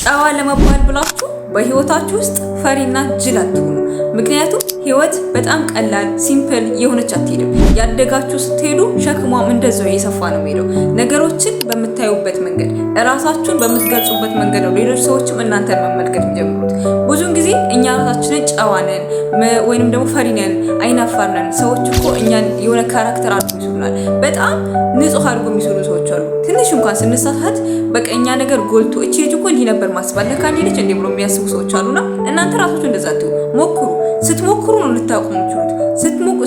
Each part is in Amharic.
ጨዋ ለመባል ብላችሁ በህይወታችሁ ውስጥ ፈሪና ጅል አትሁኑ። ምክንያቱም ህይወት በጣም ቀላል ሲምፕል የሆነች አትሄድም። ያደጋችሁ ስትሄዱ ሸክሟም እንደዛው እየሰፋ ነው የሚሄደው። ነገሮችን በምታዩበት መንገድ፣ እራሳችሁን በምትገልጹበት መንገድ ነው ሌሎች ሰዎችም እናንተን መመልከት የሚጀምሩት። ብዙውን ጊዜ እኛ ራሳችንን ጨዋ ነን ወይንም ደግሞ ፈሪ ነን፣ አይናፋር ነን። ሰዎች እኮ እኛን የሆነ ካራክተር አድርጎ ይስሉናል። በጣም ንጹህ አድርጎ የሚስሉ ሰዎች አሉ። ትንሽ እንኳን ስንሳሳት በቃ እኛ ነገር ጎልቶ እቺ ልጅ እኮ እንዲህ ነበር ማስባል ለካ እንዲህ ልጅ እንዲህ ብሎ የሚያስቡ ሰዎች አሉና እናንተ ራሳችሁ እንደዛ አትዩ። ሞክሩ። ስትሞክሩ ነው ልታውቁ የምትችሉት።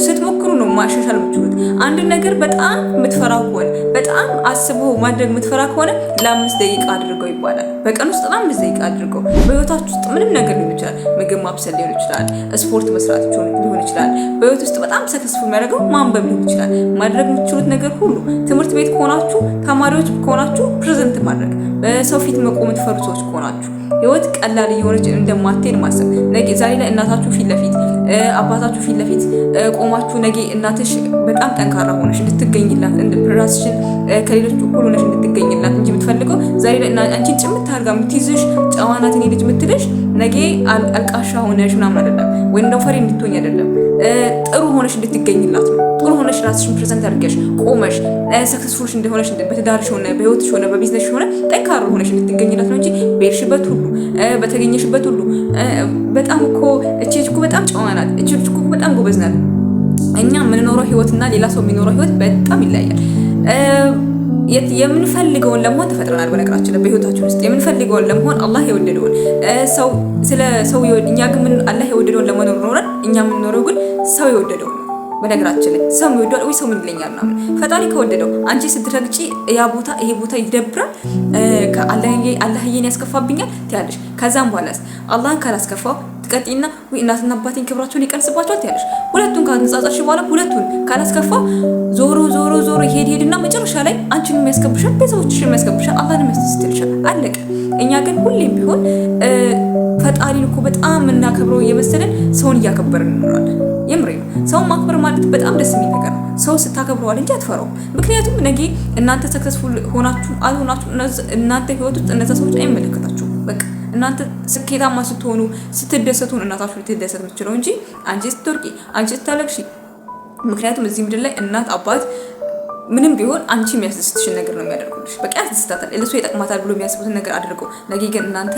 ስትሞክሩ ነው ማሻሻል የምትችሉት። አንድ ነገር በጣም የምትፈራ ከሆነ በጣም አስበው ማድረግ የምትፈራ ከሆነ ለ5 ደቂቃ አድርገው ይባላል። በቀን ውስጥ 5 ደቂቃ አድርገው። በህይወታችሁ ውስጥ ምንም ነገር ሊሆን ይችላል። ምግብ ማብሰል ሊሆን ይችላል። ስፖርት መስራት ሊሆን ይችላል። በህይወት ውስጥ በጣም ሰክሰስፉል የሚያደርገው ማንበብ ሊሆን ይችላል። ማድረግ የምትችሉት ነገር ሁሉ። ትምህርት ቤት ከሆናችሁ ተማሪዎች ከሆናችሁ ፕሬዘንት ማድረግ፣ በሰው ፊት መቆም የምትፈሩ ሰዎች ከሆናችሁ ህይወት ቀላል እየሆነች እንደማትሄድ ማሰብ። ነገ ዛሬ ላይ እናታችሁ ፊት ለፊት አባታችሁ ፊት ለፊት ቆማችሁ ነገ እናትሽ በጣም ጠንካራ ሆነሽ እንድትገኝላት ራስሽን ከሌሎች እኩል ሆነሽ እንድትገኝላት እንጂ የምትፈልገው ዛሬ ላይ አንቺን ጭምት አድርጋ የምትይዝሽ ጨዋናትን ልጅ የምትልሽ ነገ አልቃሻ ሆነሽ ምናምን አይደለም፣ ወይም ደግሞ ፈሪ እንድትሆኝ አይደለም። ጥሩ ሆነሽ እንድትገኝላት ነው። ጥሩ ሆነሽ ራስሽን ፕሬዘንት አድርገሽ ቆመሽ ሰክሰስፉል እንደሆነች በትዳርሽ ሆነ በህይወትሽ ሆነ በቢዝነስሽ ሆነ ጠንካራ ሆነሽ እንድትገኝላት ነው እንጂ በሄድሽበት ሁሉ በተገኘሽበት ሁሉ በጣም እኮ እቺ ልጅ እኮ በጣም ጨዋ ናት፣ እቺ ልጅ እኮ በጣም ጎበዝ ናት። እኛ የምንኖረው ህይወትና ሌላ ሰው የሚኖረው ህይወት በጣም ይለያያል። የምንፈልገውን ለመሆን ተፈጥረናል። በነገራችን ላይ በህይወታችን ውስጥ የምንፈልገውን ለመሆን አላህ የወደደውን ሰው እኛ ግን አላህ የወደደውን ለመኖር ኖረን እኛ የምንኖረው ግን ሰው የወደደውን። በነገራችን ላይ ሰው የሚወደው ወይ ሰው ምን ይለኛል ምናምን ፈጣሪ ከወደደው አንቺ ስትረግጪ ይሄ ቦታ ይደብራል፣ አላህዬን ያስከፋብኛል ትያለሽ። ከዛም በኋላስ አላህን ካላስከፋው ትቀጥይና ወይ እናትና አባቴን ክብራቸውን ይቀንስባቸዋል ትያለሽ። ሁለቱን ካንጻጻሽ በኋላ ሁለቱን ካላስከፋ ዞሮ ሄድና መጨረሻ ላይ አንቺን የሚያስከብሻል፣ ቤተሰቦችሽን የሚያስከብሻል፣ አላህን የሚያስደስትልሻል። አለቀ። እኛ ግን ሁሌም ቢሆን ፈጣሪን እኮ በጣም እናከብረው እየመሰለን ሰውን እያከበርን እንኖራለን። የምሬ ነው። ሰውን ማክበር ማለት በጣም ደስ የሚል ነገር ነው። ሰው ስታከብረዋል እንጂ አትፈራው። ምክንያቱም ነገ እናንተ ሰክሰስፉል ሆናችሁ አልሆናችሁ እናንተ ህይወት ውስጥ እነዛ ሰዎች አይመለከታችሁም። በቃ እናንተ ስኬታማ ስትሆኑ ስትደሰቱ እናታችሁ ልትደሰት የምትችለው እንጂ አንቺ ስትወርቂ አንቺ ስታለቅሺ። ምክንያቱም እዚህ ምድር ላይ እናት አባት ምንም ቢሆን አንቺ የሚያስደስትሽን ነገር ነው የሚያደርጉልሽ። በቃ ያስደስታታል፣ ለሱ ይጠቅማታል ብሎ የሚያስቡትን ነገር አድርገው ነገ ግን እናንተ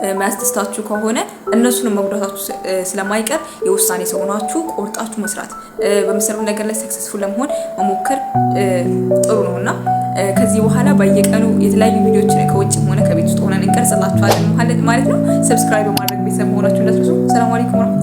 የሚያስደስታችሁ ከሆነ እነሱን መጉዳታችሁ ስለማይቀር የውሳኔ ሰው ሆናችሁ ቆርጣችሁ መስራት፣ በምትሰሩ ነገር ላይ ሰክሰስፉል ለመሆን መሞከር ጥሩ ነውና ከዚህ በኋላ በየቀኑ የተለያዩ ቪዲዮዎችን ከውጭም ሆነ ከቤት ውስጥ ሆነን እንቀርጽላችኋለን ማለት ነው። ሰብስክራይብ በማድረግ ቤተሰብ መሆናችሁ እንዳትረሱ። ሰላም አለይኩም።